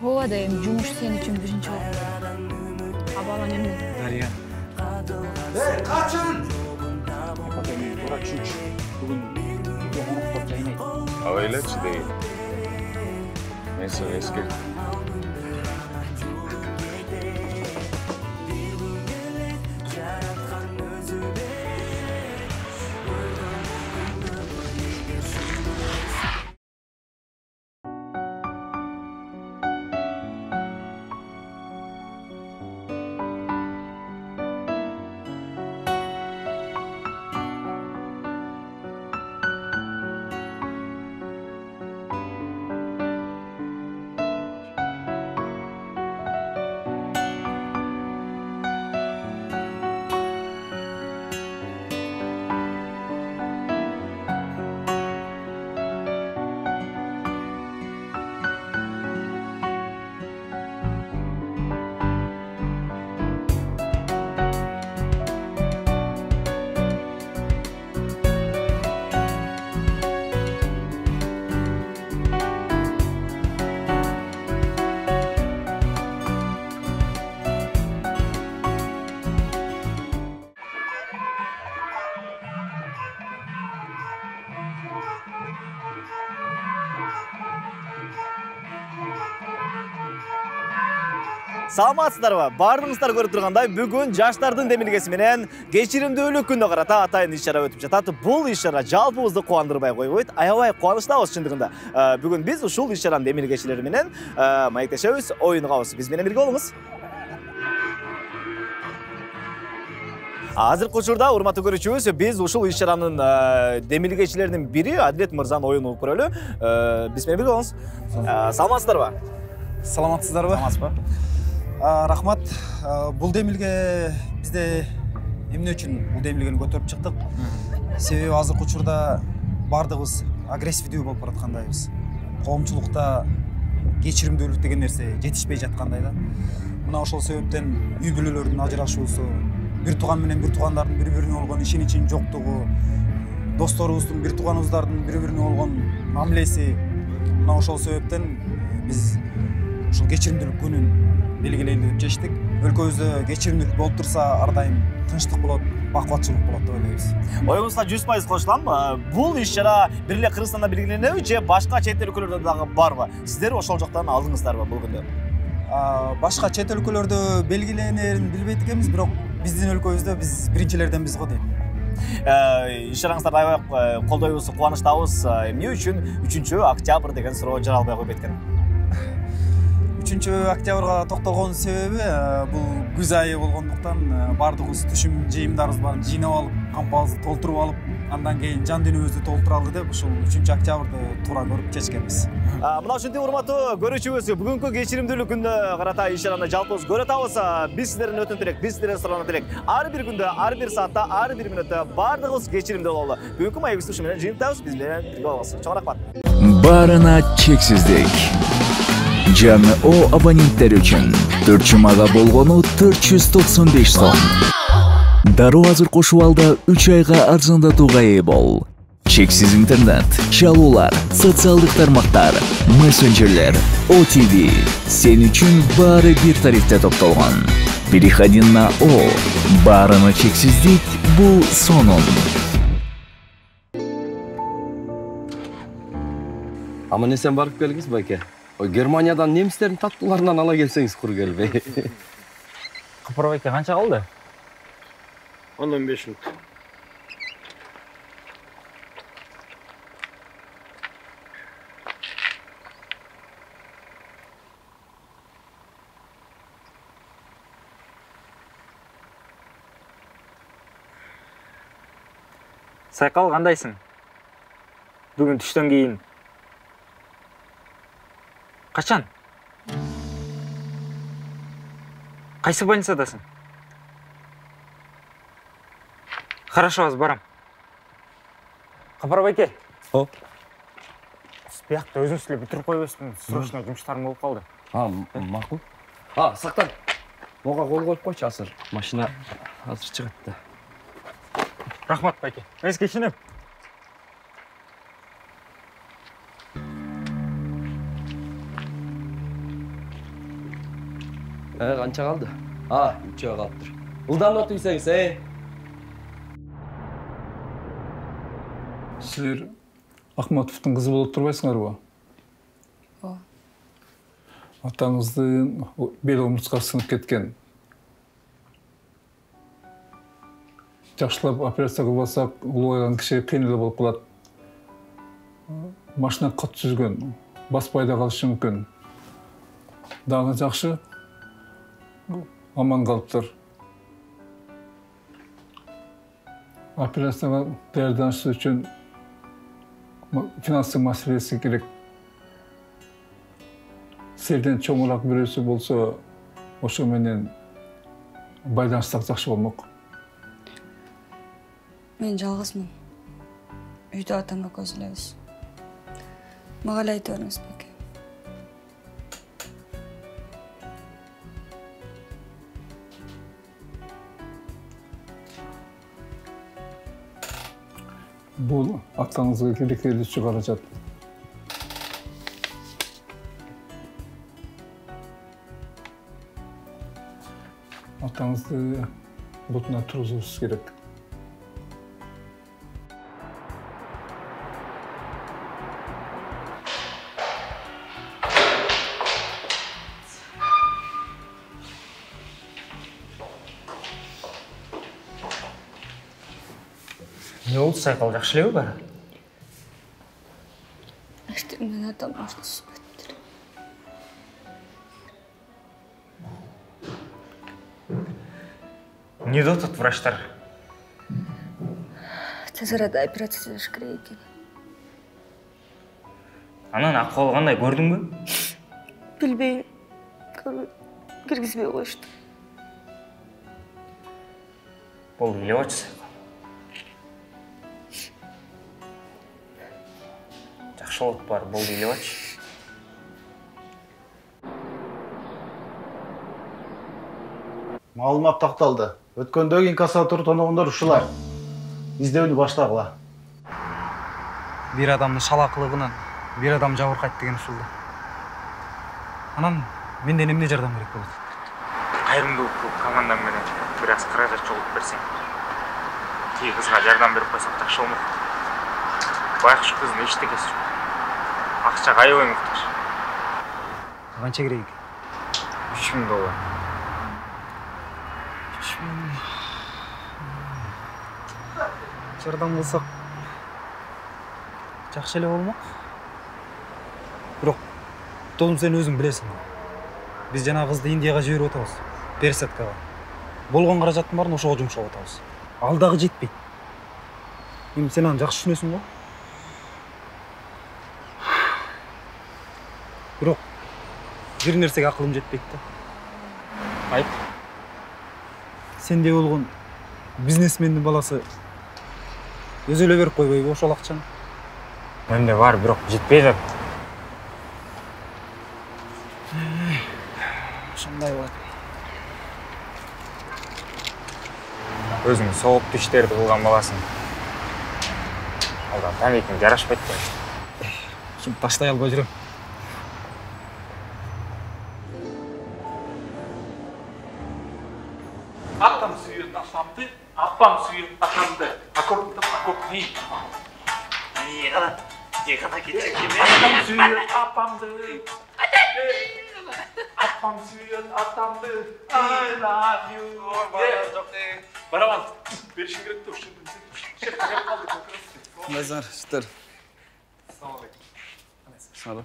Ооба да эми жумуш сен үчүн биринчи болот. Абалан эмне? Дарья. Kaçın! Тура чүч. Бүгүн жомонуктап жайнайт. Авайлачы дейм. Мен сага эскертим. Саламатсыздарбы? Бардыңыздар көрүп тургандай, бүгүн жаштардын демилгеси менен кечиримдүүлүк күнүнө карата атайын иш-чара өтүп жатат. Бул иш-чара жалпыбызды кубандырбай койбойт, аябай кубанычтабыз чындыгында. Бүгүн биз ушул иш-чаранын демилгечилери менен маектешебиз, оюнугабыз. Биз менен бирге болуңуз. Азыркы учурда урматтуу көрүүчүбүз, биз ушул иш-чаранын демилгечилеринин бири Адилет мырзанын оюнун угуп көрөлү. Биз менен бирге болуңуз. Саламатсыздарбы? Саламатсыздарбы? Саламатсызбы? Рахмат. Бул демилге бизде эмне үчүн бул демилгени көтөрүп чыктык? Себеби азыркы учурда бардыгыбыз агрессивдүү болуп бараткандайбыз. Коомчулукта кечиримдүүлүк деген нерсе жетишпей жаткандай да. Мына ошол себептен үй бүлөлөрдүн ажырашуусу, бир тууган менен бир туугандардын бири-бирине болгон ишеничин жоктугу, досторубуздун, бир тууганыбыздардын бири-бирине болгон мамилеси, мына ошол себептен биз ушул кечиримдүүлүк күнүн белгилейли деп чечтик. Өлкөбүздө кечиримдүүлүк болуп турса, ар дайым тынчтык болот, бакубатчылык болот деп ойлойбуз. Оюңузга 100% кошулам. Бул иш-чара бир эле Кыргызстанда белгиленеби же башка чет эл өлкөлөрдө дагы барбы? Сиздер ошол жактан алдыңыздарбы бул күндө? Башка чет өлкөлөрдө белгиленерин билбейт экенбиз, бирок биздин өлкөбүздө биз биринчилерденбиз го дейм. Иш-чараңыздарды аябай колдойбуз, кубанычтабыз. Эмне үчүн 3-октябрь деген суроо жаралбай койбойт экен? 3-октябрга токтолгон себеби бул күз айы болгондуктан бардыгыбыз түшүм жыйымдарыбыз бар, жыйнап алып, кампабызды толтуруп алып, андан кийин жан дүйнөбүздү толтуралы деп ушул 3-октябрды туура көрүп чечкенбиз. Мына ушинтип урматтуу көрүүчүбүз, бүгүнкү кечиримдүүлүк күнүнө карата иш-чараны жалпыбыз көрө атабыз. Биз сиздерден өтүн тилек, биз сиздерден сураган тилек. Ар бир күндө, ар бир саатта, ар бир мүнөттө бардыгыбыз кечиримдүү бололу. Бүгүнкү маегибизди ушу менен жыйынтабыз. Биз менен бирге болуңуз. Чоң рахмат. Баарына чексиздик. Жаңы О абоненттер үчүн 4 жумага болгону 495 сом. Дароо азыр кошуп алда 3 айга арзандатууга ээ бол. Чексиз интернет, чалуулар, социалдык тармактар, мессенджерлер, OTV. Сен үчүн баары бир тарифте топтолгон. Переходи на О. Баарына чексиздик бул сонун. Аман эсен барып келгиз байке. Германиядан немистердин таттууларынан ала келсеңиз кур келбей. Капыр байке канча калды? 10-15 мүнөт. Сайкал кандайсың? Бүгүн түштөн кийин. Качан? Кайсы больницадасың? Хорошо, аз барам. Капар байке. О. Биякта өзүң силе бүтүрүп койбосмун. Срочно жумуштарым болуп калды. Макул. Сактан. Мога кол коюп койчу азыр. Машина азыр чыгат да. Рахмат байке. Эс кечинем. Qancha qaldi? Ha, 3 oy qolibdir. Ылдам o'tuysangiz, Сіздер Ахматовтың қызы болып тұрбайсыңар ба? О. Атаңыздың бел омыртқасы сынып кеткен. Жақшылап операция қылбасақ, ұлғайған кіші қиынлы болып қалады. Машина қат сүзген, бас пайда қалышы мүмкін. Дағы жақшы, аман қалыптыр. Операцияға дәрданшы үшін финансы мәселесі керек. Сізден чоңырақ біреусі болса, ошы менен байланыстақ жақшы болмақ. Мен жалғызмын. Үйді атама көзілеміз. Маған айта өріңіз бәке. Бұл атаңызға керекелі шығарacak. Атаңызды бұтына тұрғызуыңыз керек. Не oldu сайқал, жақшылау ба? Әштігімнен атам ашты сұхбаттыр. Не дотыт врачтар? Тез арада операция жасаш керек екен. Анан аққалы қандай, көрдің бе? Білбеймін. Кіргізбей қойышты. Бол билеп атшы сайқал. Жақшылық бар, бол билеп атшы. Маалымат такталды. Өткөндөгү инкассатор тоногундар ушулар. Издөөнү баштагыла. Бир адамдын шалакылыгынан бир адам жабыркайт деген ушулду. Анан менден эмне жардам керек болот? Кайрымдуулук кылып командаң менен бир аз каражат чогултуп берсең. Тиги кызга жардам берип койсок жакшы болмок. Байкуш кыздын эчтекеси жок. Акчага аябай муктаж. Канча керек? $3000. Жардам кылсак жакшы эле болмок. Бирок Толум сен өзүң билесиң. Биз жана кызды Индияга жиберип атабыз. Пересадкага. Болгон каражаттын баарын ошого жумшап атабыз. Ал дагы жетпейт. Эми сен аны жакшы түшүнөсүң го? Бирок бир нерсеге акылым жетпейт да. Айт. Сенде болгон бизнесмендин баласы өзү эле берип койбойбу ошол акчаны? Менде бар, бирок жетпей жатат. Ошондой болот. Өзүң сооптуу иштерди кылган баласың. Алда тамекиң жарашпайт да. Şimdi таштай албай жүрөм. Атам сүйет атамды, апам сүйет атамды. Аккордтап аккордни. Атам сүйет апамды. Апам сүйет атамды. I love you. Барабан. Беришин керек деп ушинтип шеф келип калды. Назар, штыр. Сары.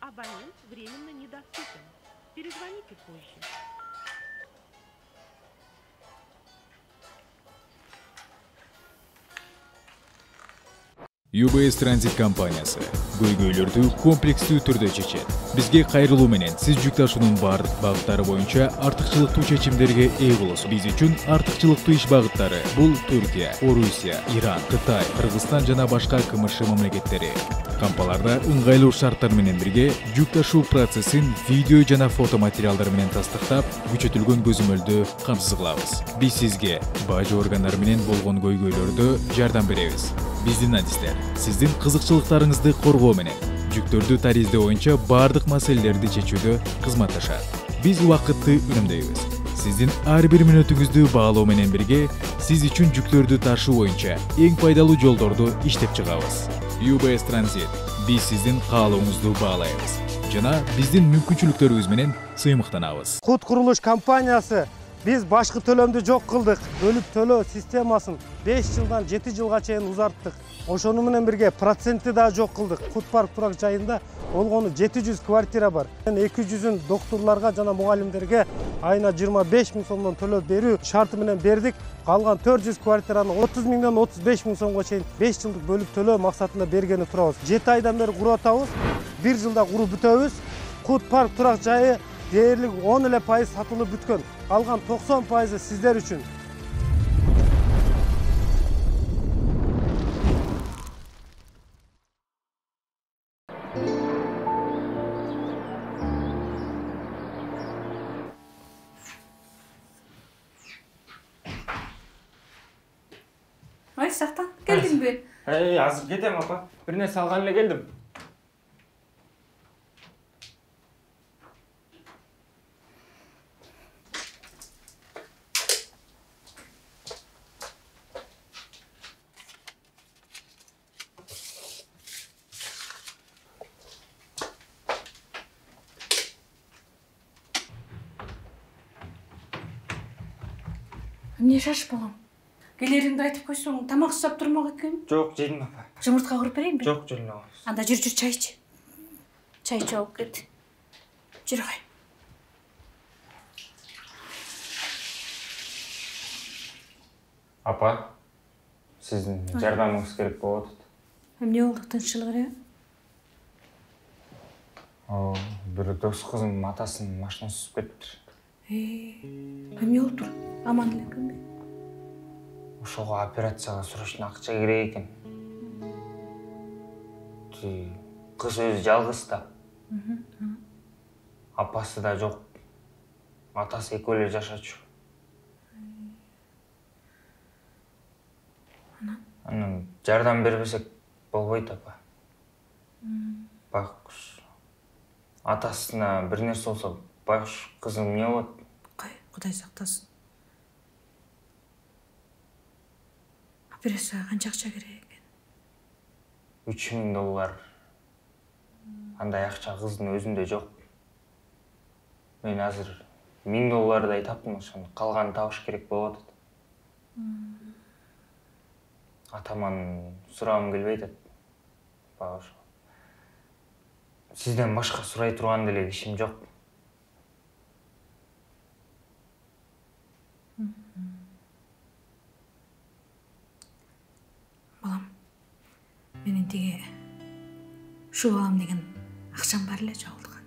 Абонент временно недоступен. Перезвоните позже. UBS Transit компаниясы көйгөйлөрдү комплекстүү түрдө чечет. Бизге кайрылуу менен сиз жүк ташуунун бардык багыттары боюнча артыкчылыктуу чечимдерге ээ болосуз. Биз үчүн артыкчылыктуу иш багыттары бул Түркия, Орусия, Иран, Кытай, Кыргызстан жана башка КМШ мамлекеттери. Кампаларда ыңгайлуу шарттар менен бирге жүк ташуу процессин видео жана фото материалдар менен тастыктап, күчөтүлгөн көзөмөлдү камсыз кылабыз. Биз сизге бажы органдары менен болгон көйгөйлөрдө жардам беребиз. Биздин адистер сиздин кызыкчылыктарыңызды коргоо менен жүктөрдү тариздөө боюнча бардык маселелерди чечүүдө кызматташат. Биз убакытты үнөмдөйбүз. Сиздин ар бир мүнөтүңүздү баалоо менен бирге сиз үчүн жүктөрдү ташуу боюнча эң пайдалуу жолдорду иштеп чыгабыз. UBS Transit биз сиздин каалооңузду баалайбыз жана биздин мүмкүнчүлүктөрүбүз менен сыймыктанабыз. Кут курулуш компаниясы biz башкы төлөмдү жок кылдык. Бөлүп төлөө системасын 5 жылдан 7 жылга чейин узарттык. Ошону менен бирге процентти да жок кылдык. Кут парк турак жайында болгону 700 квартира бар. 200-ün доктурларга жана мугалимдерге айына 25 000 сомдон төлөп берүү шарты менен бердик. Калган 400 квартираны 30 000-ден 35 000 сомго чейин 5 жылдык бөлүп төлөө максатында бергени турабыз. 7 айдан бери куруп атабыз. 1 жылда куруп бүтөбүз. Кут парк турак жайы дээрлик 10% сатылып бүткөн. Алган 90% сиздер үчүн. Ай, Сақтан, келдің бе? Азыр кетем, апа. Bir нәрсе алған эле келдим. Эмне шашып балам? Келеріңді айтып қойсоң, тамақ ұстап тұрмақ екен? Жоқ, жейдім апа. Жұмыртқа құрып берейін бе? Жоқ, жүрін ағыз. Анда жүр чай іч. Чай алып кет. Жүр ғой. Апа, сіздің жардамыңыз керек болады. Эмне болду, тынччылык эле? Бір дос қызым атасының машинасы түсіп кетті. Эмне болуп тур? Аман элекпи? Ошого операцияга срочно акча керек экен. Кыз өзү жалгыз да. Апасы да жок. Атасы экөө эле жашачу. Анан жардам бербесек болбойт, апа. Байкуш. Атасына бир нерсе болсо, байкуш кызым эмне болот? Кудай сактасын. Операцияга канча акча керек экен? $3000. Андай акча кыздын өзүндө жок. Мен азыр $1000 таптым, ошону калганын табыш керек болуп атат. Атаман сурагым келбей атат. Ошо. Сизден башка сурай турган деле кишим жок. Балам, менин тиги шу балам деген акчам бар эле жабылган.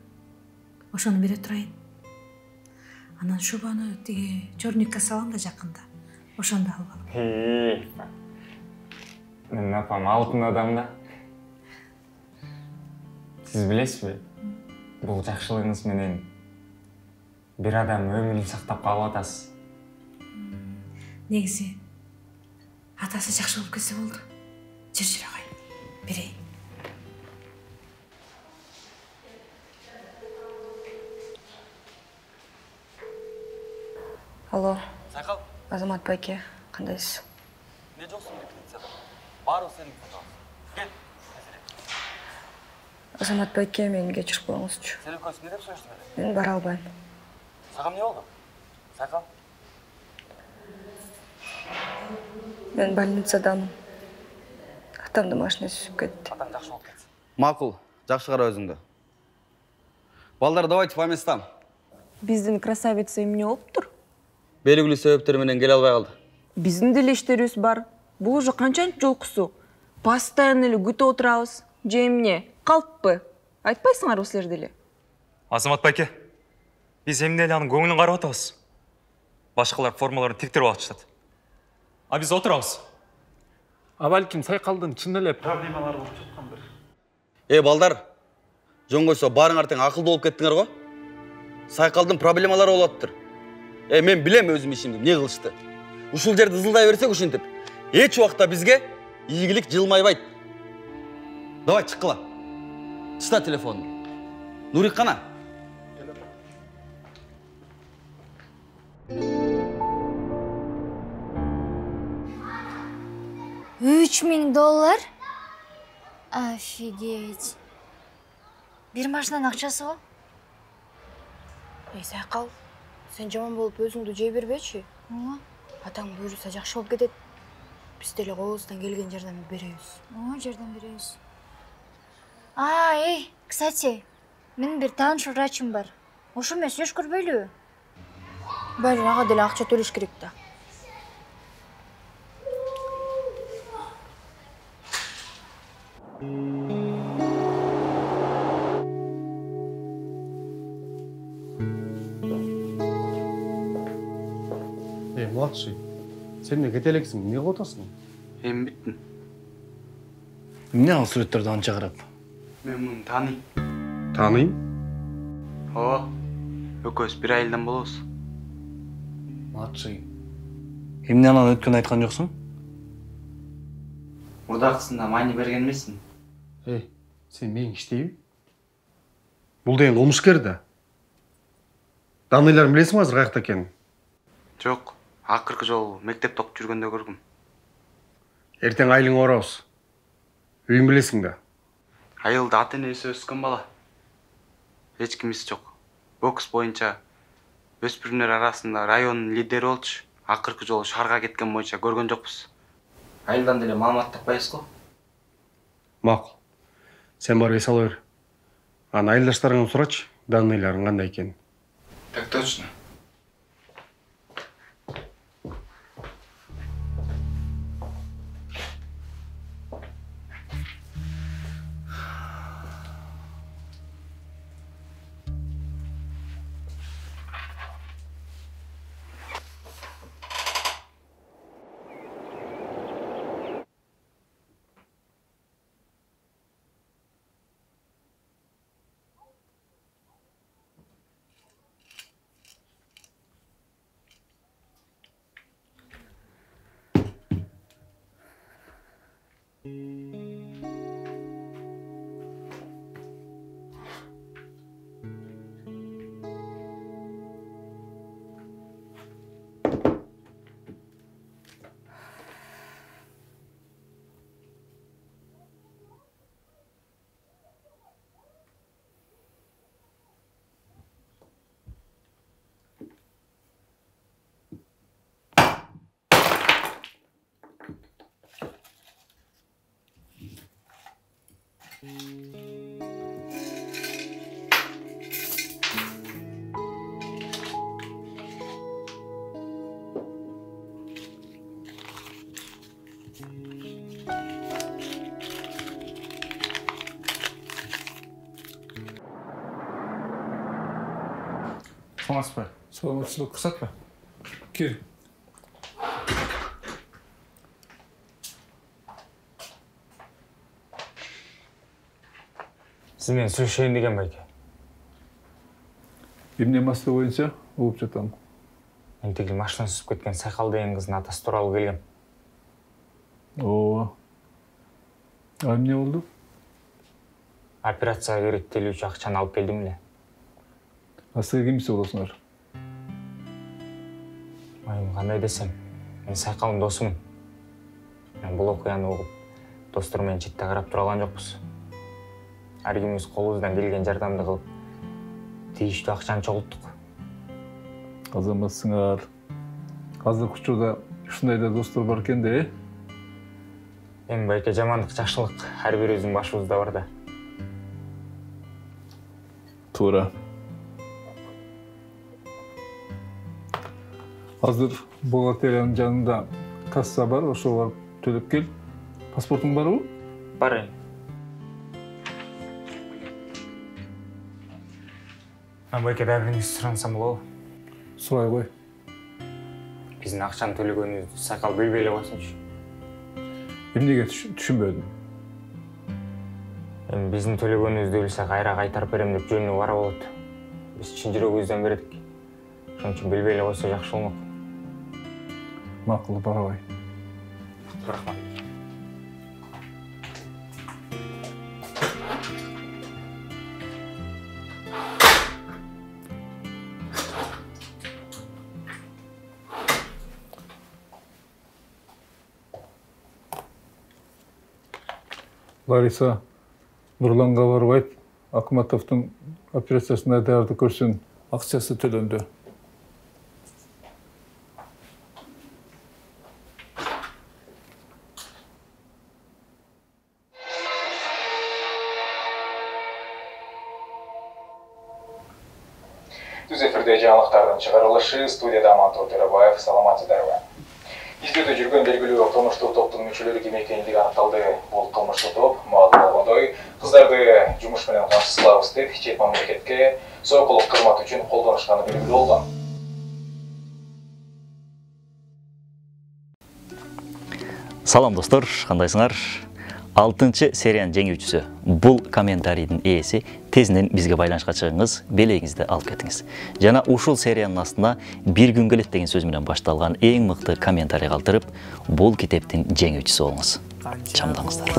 Ошону бере турайын. Анан шубаны тиги чорникке салам да жакында. Ошондо алып алам. Менин апам алтын адам да. Сиз билесизби? Бул жакшылыгыңыз менен бир адам өмүрүн сактап калып атасыз. Негизи атасы жакшы болуп кетсе болду. Жүр агай. Берейин. Алло. Сайкал. Азамат байке, кандайсыз? Не жоксуң репетицияда? Баары сенин фотоң. Кел. Азамат байке, мени кечирип коюңузчу. Селекос не деп сөйлөштүң? Мен бара албайм. Сага эмне болду? Сайкал. Мен больницадамын. Атамдын машинасы түсүп кетти. Атаң жакшы болуп кетсин. Макул, жакшы кара өзүңдү. Балдар, давайте по местам. Биздин красавица эмне болуптур? Белгилүү себептер менен келе албай калды. Биздин деле иштерибиз бар. Бул уже канчанчы жолкусу? постоянно эле күтүп отурабыз. Же эмне? Калппы? Айтпайсыңарбы силер деле? Азамат байке, биз эмне эле анын көңүлүн карап атабыз. Башкалар формаларын тектирип атышат. А биз отурабыз. А балким сайкалдын чын эле проблемалары болуп жаткандыр. Балдар, жөн койсо барыңар тең акылды болуп кеттиңер го. Сайкалдын проблемалары болуп атыптыр. Мен билем өзүм ишимди, эмне кылышты. Ушул жерди ызылдай берсек ушинтип, эч убакта бизге ийгилик жылмайбайт. Давай чыккыла. Чыта телефонду. Нурик кана? $3000. Офигеть. Бир машинанын акчасы го? Сайкал, сен жаман болуп өзүңдү жей бербечи. Атаң буйруса жакшы болуп кетет. Биз деле колубуздан келген жардам беребиз. Жардам беребиз. Кстати, менин бир тааныш врачым бар. Ошо эмес еш көрбөйлүбү? Баары ага деле акча төлөш керек да. Младший, сен не кете элексиң, эмне кылып атасың? Эми бүттүм. Эмне ал сүрөттөрдү анча карап? Мен муну тааныйм. Тааныйм? Ооба. Экөөбүз бир айылдан болобуз. Младший, эмне анан өткөн айткан жоксуң? Мурдакысында маани берген эмесмин. Сен менин иштейби? Бул деген кылмышкер да. Даныйларын билесиңби азыр каякта экенин? Жок, акыркы жолу мектепте окуп жүргөндө көргүм. Эртең айылыңа барабыз. Үйүн билесиң да. Айылда ата энеси өскөн бала. Эч кимиси жок. Бокс боюнча өспүрүмдөр арасында райондун лидери болчу. Акыркы жолу шаарга кеткен боюнча көргөн жокпуз. Айылдан деле маалымат таппайбыз го. Макул. Сен барып эс ала бер. Анан айылдаштарыңан сурачы, даныйларың кандай экенин. Так точно. Саламатсызбы? Саламатсызбы, рұқсат па? Кел. Сіз мен сөйлешейін деген байке. Емне масты бойынша болып жатам. Мен тегіл машина сүзіп кеткен Сайқал деген қыздың атасы туралы келгем. О, а эмне болду? Операцияға керектелүүчү акчаны алып келдим эле. Астыга кимси болосуңар? Кандай десем, мен Сайкалдын досумун. Мен бул окуяны угуп, достор менен четте карап тура алган жокпуз. Ар кимибиз колубуздан келген жардамды кылып, тийиштүү акчаны чогулттук. Азаматсыңар. Азыркы учурда ушундай да достор бар экен да, Эми байке жамандык, жакшылык ар бирибиздин башыбызда бар да. Туура. Азыр бухгалтериянын жанында касса бар, ошого барып төлөп кел. Паспортуң барбы? Бар эми. Байке дагы бир нерсе сурансам болобу? Сурай кой. Биздин акчаны төлөгөнүбүздү Сайкал билбей эле койсунчу. Эмнеге түшүнбөдүм? Эми биздин төлөгөнүбүздү билсе кайра кайтарып берем деп жөнүнө бара болот. Биз чын жүрөгүбүздөн бердик. Ошон үчүн билбей эле койсо жакшы болмок. Макул, барабай. Рахмат. Лариса, Нурланга барып айт, Акматовдун операциясына даярдык көрсүн, акчасы төлөндү. Түз эфирде жаңылыктардын чыгарылышы, студияда Амантор Төрөбаев, саламатсыздарбы. Издөөдө жүргөн белгилүү кылмыштуу топтун мүчөлөрү ким экендиги аныкталды. Бул кылмыштуу топ маалым болгондой, кыздарды жумуш менен камсыздалабыз деп чет мамлекетке сойкулук кызмат үчүн колдонушканы белгилүү болгон. Салам достор, кандайсыңар? 6-сериянын жеңүүчүсү. Бул комментарийдин ээси тезинен бизге байланышка чыгыңыз, белегиңизди алып кетиңиз. Жана ушул сериянын астына бир күн келет деген сөз менен башталган эң мыкты комментарий калтырып, бул китептин жеңүүчүсү болуңуз. Чамдаңыздар.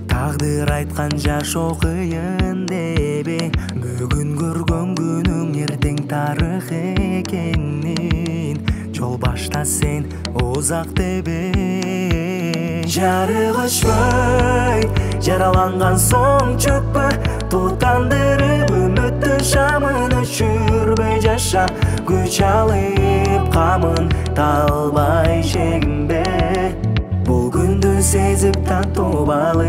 Тагдыр айткан жашоо кыйын дебе, бүгүн көргөн күнүң эртең тарых экенин, жол башта сен узак дебе. Жарыгышпай, жараланган соң чөкпө, тутандырып үмүттүн шамын өчүрбөй жаша, күч алып камын талбай чегинбе. Бул күндү сезип таттып алып,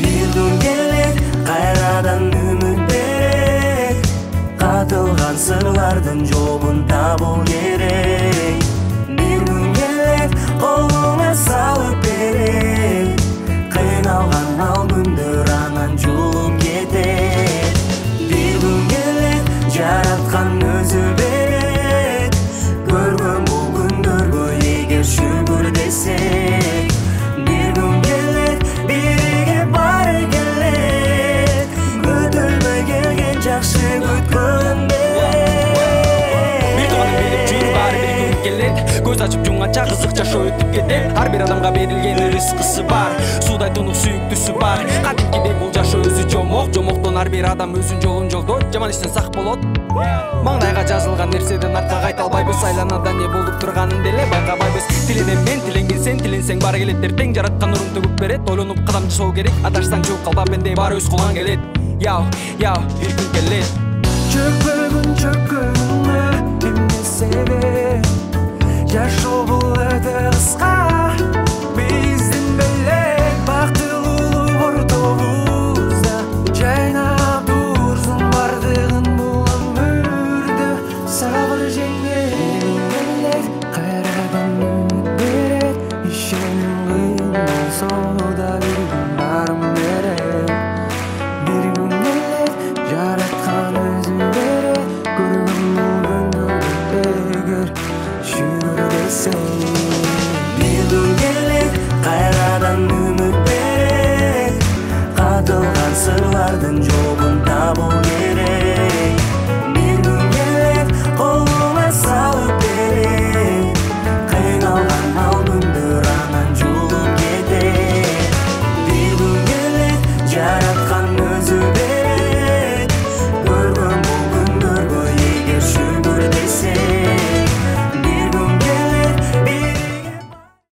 бир күн келет кайрадан үмүт берет, катылган сырлардын жообун табуу керек. Бир күн келет колуңа салып берет, кыйналган ал күндөр анан жулуп кетет. Бир күн келет жараткан өзү берет, көргөн бул күндөргө эгер шүгүр десек. Бир күн келет бирге бары келет, күтүлбөй келген жакшы күткөнбе. Көз ачып жумганча кызык жашоо өтүп кетет. Ар бир адамга берилген рызкысы бар, суудай тунук сүйүктүүсү бар. Кадимкидей бул жашоо өзү жомок, жомоктон ар бир адам өзүнүн жолун жолдойт. Жаман иштен сак болот. Маңдайга жазылган нерседен артка кайта албайбыз. Айланада не болуп турганын деле байкабайбыз. Тиленем мен, тиленген сен, тиленсең бары келет. Тең жараткан нурун төгүп берет. Ойлонуп кадам жасоо керек. Адашсаң жууп калба бенде баары өз колуңан келет. Яу, бир күн келет. Чөкпөгүн эмне себеп? Жашоо бул өтө кыска, биздин белек бактылуулук ортобузда жайнап турсун бардыгын бул өмүрдө. Сабыр жеңет, кайрадан үмүт берет, ишеним кыйын болсо да бир күн баарын берет. Бир күн келет жараткан өзү берет, көргөн бул күндөрдү эгер шүгүр десең. Бир күн келет кайрадан үмүт берет, катылган сырлардын жолу